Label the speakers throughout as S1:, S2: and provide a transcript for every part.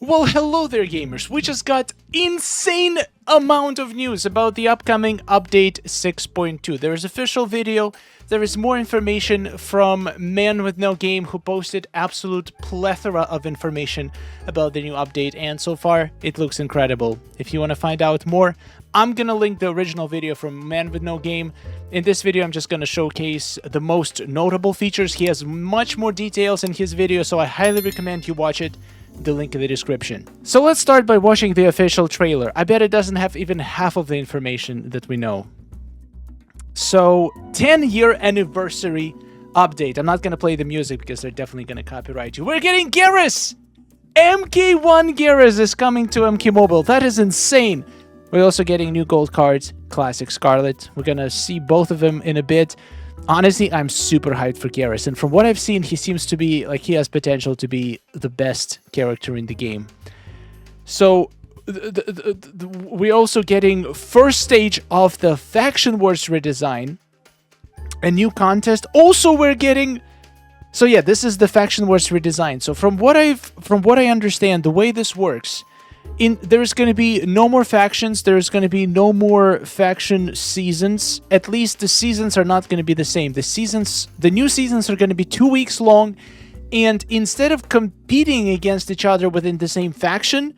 S1: Well, hello there, gamers. We just got insane amount of news about the upcoming update 6.2. There is official video. There is more information from Man with No Game, who posted absolute plethora of information about the new update, and so far it looks incredible. If you want to find out more, I'm gonna link the original video from Man with No Game. In this video, I'm just gonna showcase the most notable features. He has much more details in his video, so I highly recommend you watch it. The link in the description. So let's start by watching the official trailer. I bet it doesn't have even half of the information that we know. So, 10-year anniversary update. I'm not gonna play the music because they're definitely gonna copyright you. We're getting Geras! MK1 Geras is coming to MK Mobile. That is insane. We're also getting new gold cards, Classic Scarlet. We're gonna see both of them in a bit. Honestly, I'm super hyped for Geras, and from what I've seen, he seems to be, like, he has potential to be the best character in the game. So, we're also getting first stage of the Faction Wars redesign, a new contest. Also, we're getting... So yeah, this is the Faction Wars redesign. So from what I understand, the way this works... There's going to be no more factions, there's going to be no more faction seasons. At least the seasons are not going to be the same. The new seasons are going to be 2 weeks long, and instead of competing against each other within the same faction,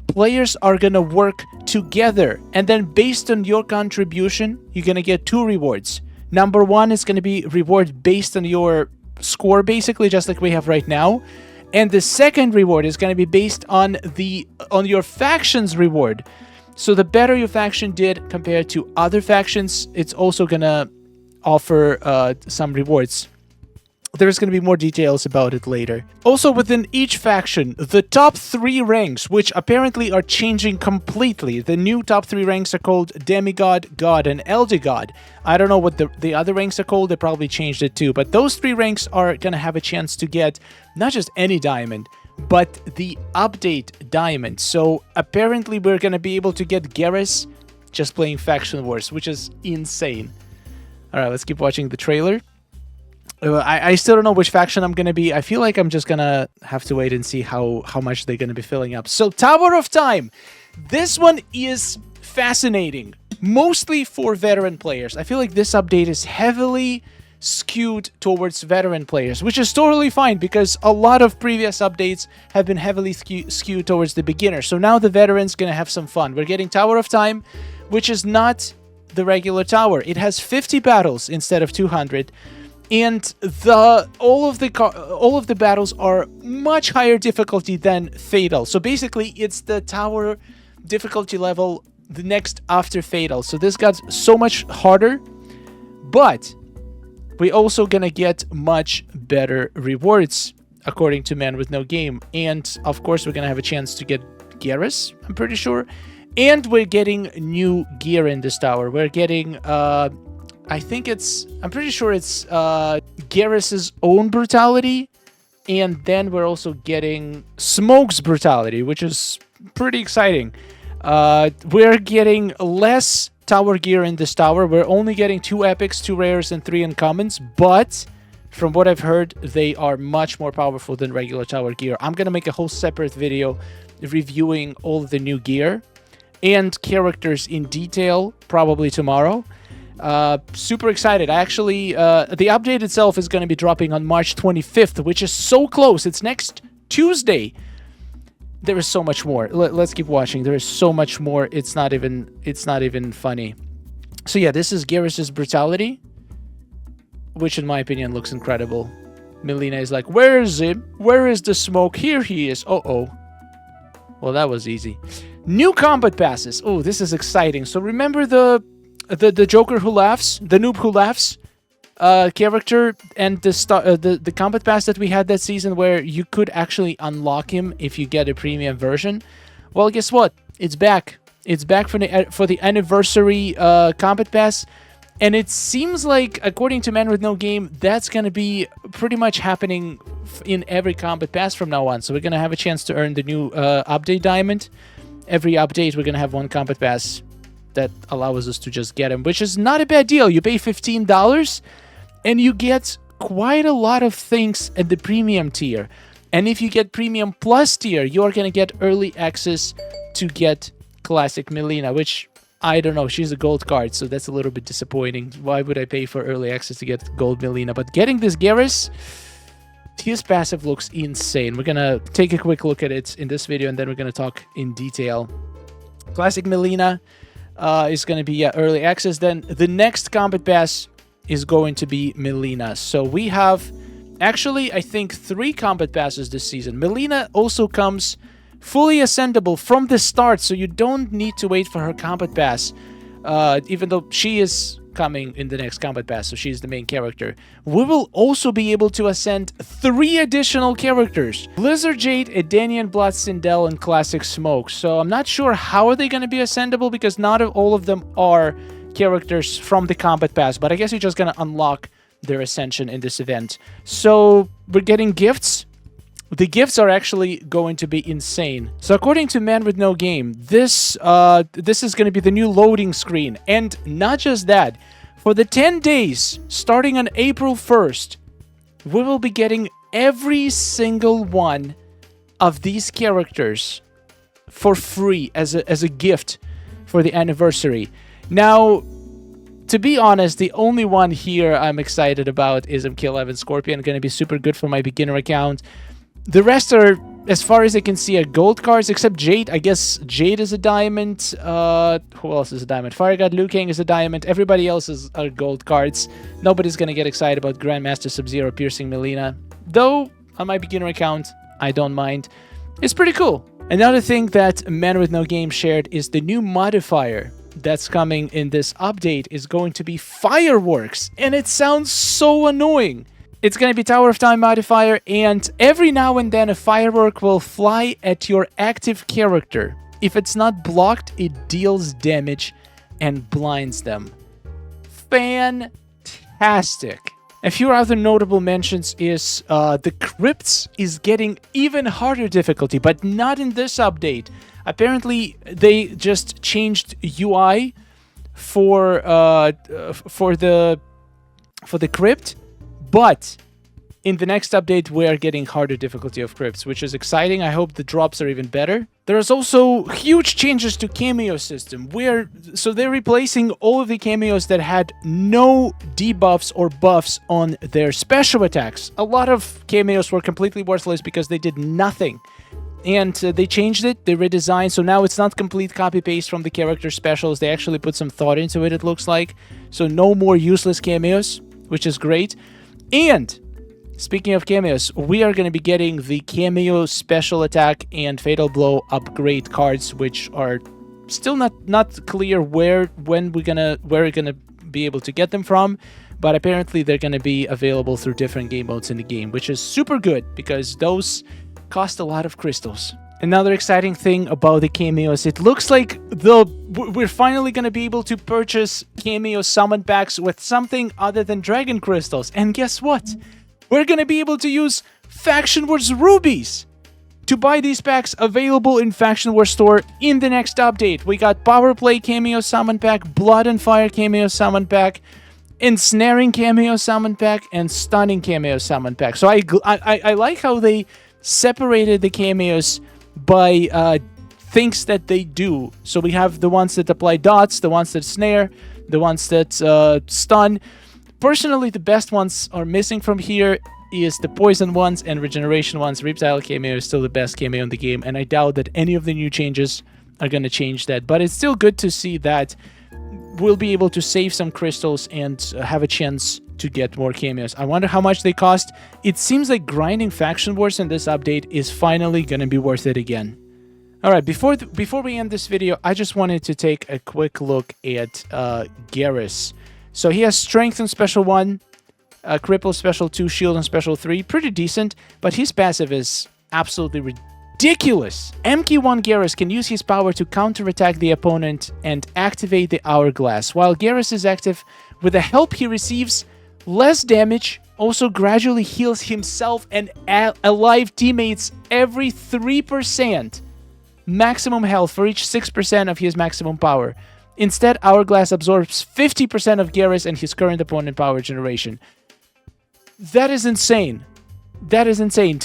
S1: players are going to work together. And then based on your contribution, you're going to get two rewards. Number one is going to be reward based on your score, basically, just like we have right now. And the second reward is going to be based on your faction's reward. So the better your faction did compared to other factions, it's also going to offer some rewards. There's going to be more details about it later. Also, within each faction, the top 3 ranks, which apparently are changing completely. The new top 3 ranks are called Demigod, God, and Elder God. I don't know what the other ranks are called. They probably changed it too. But those 3 ranks are going to have a chance to get not just any diamond, but the update diamond. So apparently we're going to be able to get Geras just playing Faction Wars, which is insane. Alright, let's keep watching the trailer. I still don't know which faction I'm going to be. I feel like I'm just going to have to wait and see how much they're going to be filling up. So, Tower of Time. This one is fascinating. Mostly for veteran players. I feel like this update is heavily skewed towards veteran players, which is totally fine because a lot of previous updates have been heavily skewed towards the beginner. So now the veteran's going to have some fun. We're getting Tower of Time, which is not the regular tower. It has 50 battles instead of 200. And all of the battles are much higher difficulty than Fatal. So basically, it's the tower difficulty level the next after Fatal. So this got so much harder, but we also gonna get much better rewards according to Man with No Game. And of course, we're gonna have a chance to get Geras, I'm pretty sure. And we're getting new gear in this tower. We're getting I'm pretty sure it's Geras' own brutality, and then we're also getting Smoke's brutality, which is pretty exciting. We're getting less tower gear in this tower. We're only getting 2 epics, 2 rares, and 3 uncommons, but from what I've heard, they are much more powerful than regular tower gear. I'm gonna make a whole separate video reviewing all of the new gear and characters in detail, probably tomorrow. Super excited. Actually, the update itself is going to be dropping on March 25th, which is so close. It's next Tuesday. There is so much more. Let's keep watching. There is so much more. It's not even funny. So yeah, this is Geras' brutality, which in my opinion looks incredible. Melina is like, where is him? Where is the smoke? Here he is. Uh-oh. Well, that was easy. New combat passes. Oh, this is exciting. So remember the Joker who laughs, the noob who laughs character, and the combat pass that we had that season where you could actually unlock him if you get a premium version. Well, guess what? It's back. It's back for the anniversary combat pass, and it seems like, according to Man with No Game, that's gonna be pretty much happening in every combat pass from now on. So we're gonna have a chance to earn the new update diamond. Every update, we're gonna have 1 combat pass that allows us to just get him, which is not a bad deal. You pay $15 and you get quite a lot of things at the premium tier. And if you get Premium Plus tier, you're going to get early access to get Classic Mileena, which, I don't know, she's a gold card, so that's a little bit disappointing. Why would I pay for early access to get gold Mileena? But getting this Geras, his passive looks insane. We're going to take a quick look at it in this video, and then we're going to talk in detail. Classic Mileena is going to be early access. Then the next Combat Pass is going to be Mileena. So we have, actually, I think 3 Combat Passes this season. Mileena also comes fully ascendable from the start, so you don't need to wait for her Combat Pass, even though she is coming in the next Combat Pass, so she's the main character. We will also be able to ascend 3 additional characters: Blizzard Jade, Edenian Blood, Sindel, and Classic Smoke. So I'm not sure how are they going to be ascendable, because not all of them are characters from the Combat Pass, but I guess you're just going to unlock their ascension in this event. So we're getting gifts. The gifts are actually going to be insane. So according to Man with No Game, this is going to be the new loading screen. And not just that, for the 10 days starting on April 1st, we will be getting every single one of these characters for free as a gift for the anniversary. Now, to be honest, the only one here I'm excited about is MK11 Scorpion. Going to be super good for my beginner account. The rest are, as far as I can see, are gold cards, except Jade. I guess Jade is a diamond. Who else is a diamond? Fire God Liu Kang is a diamond. Everybody else are gold cards. Nobody's gonna get excited about Grandmaster Sub-Zero piercing Mileena. Though, on my beginner account, I don't mind. It's pretty cool. Another thing that Man with No Game shared is the new modifier that's coming in this update is going to be Fireworks. And it sounds so annoying. It's going to be Tower of Time modifier, and every now and then a firework will fly at your active character. If it's not blocked, it deals damage and blinds them. Fantastic. A few other notable mentions is the Crypts is getting even harder difficulty, but not in this update. Apparently, they just changed UI for the Crypt. But in the next update, we are getting harder difficulty of Crypts, which is exciting. I hope the drops are even better. There's also huge changes to Kameo system. So they're replacing all of the Kameos that had no debuffs or buffs on their special attacks. A lot of Kameos were completely worthless because they did nothing. And they changed it, they redesigned, so now it's not complete copy-paste from the character specials. They actually put some thought into it looks like. So no more useless Kameos, which is great. And speaking of Kameos, we are going to be getting the Kameo Special Attack and Fatal Blow upgrade cards, which are still not clear where we're gonna be able to get them from, but apparently they're going to be available through different game modes in the game, which is super good because those cost a lot of crystals. Another exciting thing about the Kameos, it looks like we're finally going to be able to purchase Kameo summon packs with something other than Dragon Crystals. And guess what? We're going to be able to use Faction Wars Rubies to buy these packs, available in Faction Wars Store in the next update. We got Power Play Kameo Summon Pack, Blood and Fire Kameo Summon Pack, Ensnaring Kameo Summon Pack, and Stunning Kameo Summon Pack. So I like how they separated the Kameos by things that they do. So we have the ones that apply dots, the ones that snare, the ones that stun. Personally, the best ones are missing from here is the poison ones and regeneration ones. Reptile Kameo is still the best Kameo in the game, and I doubt that any of the new changes are going to change that. But it's still good to see that we'll be able to save some crystals and have a chance to get more Kameos. I wonder how much they cost. It seems like grinding Faction Wars in this update is finally going to be worth it again. Alright, before we end this video, I just wanted to take a quick look at Geras. So he has Strength in Special 1, Cripple Special 2, Shield in Special 3. Pretty decent, but his passive is absolutely ridiculous. MK1 Geras can use his power to counterattack the opponent and activate the Hourglass. While Geras is active, with the help he receives, less damage, also gradually heals himself and alive teammates every 3%. Maximum health for each 6% of his maximum power. Instead, Hourglass absorbs 50% of Geras and his current opponent power generation. That is insane. That is insane.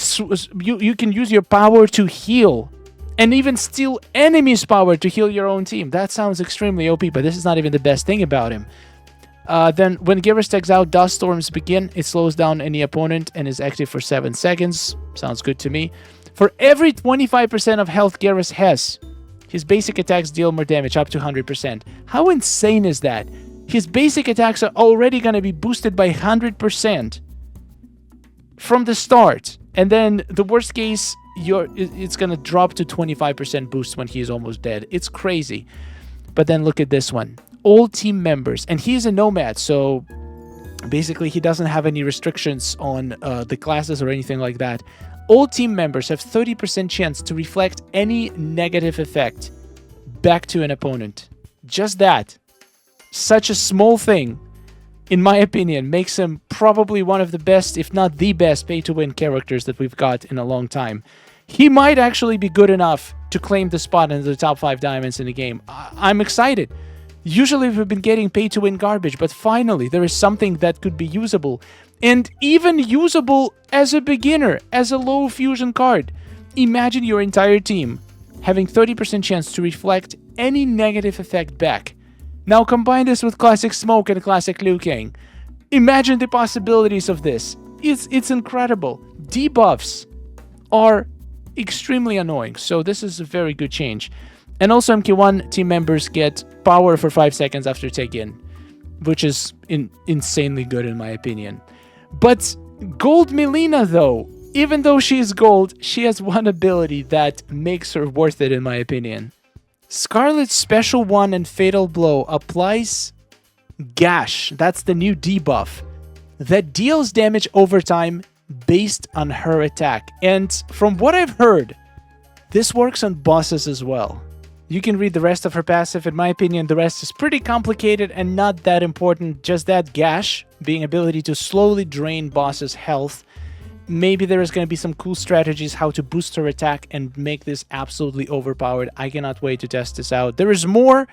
S1: You can use your power to heal and even steal enemies' power to heal your own team. That sounds extremely OP, but this is not even the best thing about him. Then when Geras takes out, dust storms begin. It slows down any opponent and is active for 7 seconds. Sounds good to me. For every 25% of health Geras has, his basic attacks deal more damage, up to 100%. How insane is that? His basic attacks are already going to be boosted by 100% from the start. And then the worst case, it's going to drop to 25% boost when he's almost dead. It's crazy. But then look at this one. All team members, and he's a nomad, so basically he doesn't have any restrictions on the classes or anything like that. All team members have 30% chance to reflect any negative effect back to an opponent. Just that. Such a small thing, in my opinion, makes him probably one of the best, if not the best, pay-to-win characters that we've got in a long time. He might actually be good enough to claim the spot in the top 5 diamonds in the game. I'm excited. Usually we've been getting pay-to-win garbage, but finally there is something that could be usable. And even usable as a beginner, as a low fusion card. Imagine your entire team having 30% chance to reflect any negative effect back. Now combine this with Classic Smoke and Classic Liu Kang. Imagine the possibilities of this. It's incredible. Debuffs are extremely annoying, so this is a very good change. And also MK1 team members get power for 5 seconds after take-in, which is insanely good in my opinion. But Gold Melina, though, even though she is gold, she has one ability that makes her worth it in my opinion. Scarlet's Special 1 and Fatal Blow applies Gash, that's the new debuff, that deals damage over time based on her attack. And from what I've heard, this works on bosses as well. You can read the rest of her passive. In my opinion, the rest is pretty complicated and not that important. Just that Gash, being ability to slowly drain bosses' health. Maybe there is going to be some cool strategies how to boost her attack and make this absolutely overpowered. I cannot wait to test this out. There is more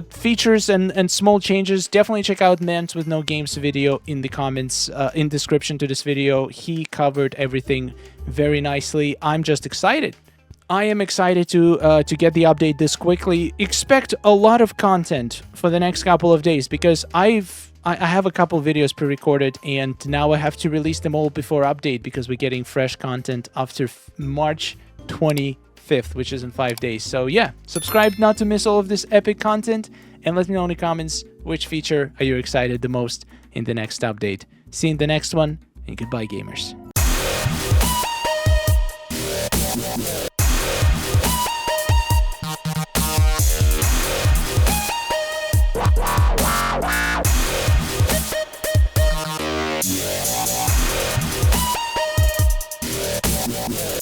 S1: features and small changes. Definitely check out Mans with No Games video in the comments, in description to this video. He covered everything very nicely. I'm just excited. I am excited to get the update this quickly. Expect a lot of content for the next couple of days because I have a couple videos pre-recorded and now I have to release them all before update because we're getting fresh content after March 25th, which is in 5 days. So yeah, subscribe not to miss all of this epic content and let me know in the comments which feature are you excited the most in the next update. See you in the next one and goodbye gamers.
S2: Yeah.